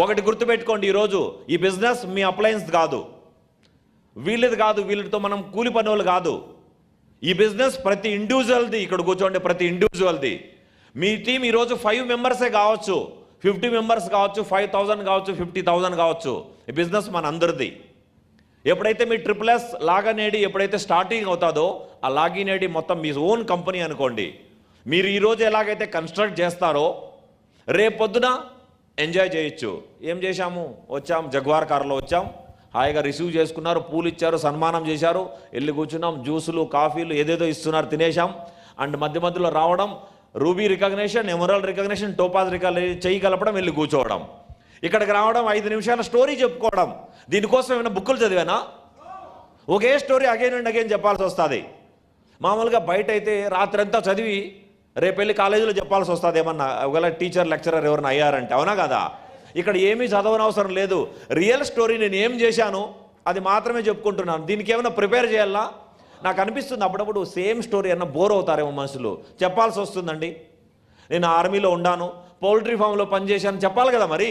ఒకటి గుర్తుపెట్టుకోండి, ఈరోజు ఈ బిజినెస్ మీ అప్లయన్స్ కాదు, వీళ్ళది కాదు, వీళ్ళతో మనం కూలి పనులు కాదు. ఈ బిజినెస్ ప్రతి ఇండివిజువల్ది. ఇక్కడ కూర్చోండి, ప్రతి ఇండివిజువల్ది. మీ టీం ఈరోజు 5 మెంబర్సే కావచ్చు, 50 మెంబర్స్ కావచ్చు, 5,000 కావచ్చు, 50,000 కావచ్చు. ఈ బిజినెస్ మన అందరిది. ఎప్పుడైతే మీ ట్రిపుల్ లాగనేడి ఎప్పుడైతే స్టార్టింగ్ అవుతుందో, ఆ లాగినేడి మొత్తం మీ ఓన్ కంపెనీ అనుకోండి. మీరు ఈరోజు ఎలాగైతే కన్స్ట్రక్ట్ చేస్తారో రేపొద్దున ఎంజాయ్ చేయొచ్చు. ఏం చేశాము, వచ్చాం, జగ్వార్ కార్లో వచ్చాం, హాయిగా రిసీవ్ చేసుకున్నారు, పూలు ఇచ్చారు, సన్మానం చేశారు, వెళ్ళి కూర్చున్నాం, జ్యూసులు కాఫీలు ఏదేదో ఇస్తున్నారు, తినేశాం. అండ్ మధ్య మధ్యలో రావడం, ruby recognition, emerald recognition, Topaz recognition చేయి కలపడం, వెళ్ళి కూర్చోవడం. ఇక్కడికి రావడం, 5 నిమిషాల స్టోరీ చెప్పుకోవడం. దీనికోసం ఏమైనా బుక్కులు చదివానా? ఒకే స్టోరీ అగైన్ అండ్ అగైన్ చెప్పాల్సి వస్తుంది. మామూలుగా బయట అయితే రాత్రంతా చదివి రేపు వెళ్ళి కాలేజీలో చెప్పాల్సి వస్తుంది ఏమన్నా, ఒకవేళ టీచర్ లెక్చరర్ ఎవరైనా అయ్యారంటే. అవునా కదా? ఇక్కడ ఏమీ చదవనవసరం లేదు. రియల్ స్టోరీ నేను ఏం చేశాను అది మాత్రమే చెప్పుకుంటున్నాను. దీనికి ఏమైనా ప్రిపేర్ చేయాలా? నాకు అనిపిస్తుంది అప్పుడప్పుడు సేమ్ స్టోరీ అన్న బోర్ అవుతారేమో మనుషులు, చెప్పాల్సి వస్తుందండి. నేను ఆర్మీలో ఉన్నాను, పౌల్ట్రీ ఫామ్లో పనిచేశాను చెప్పాలి కదా మరి.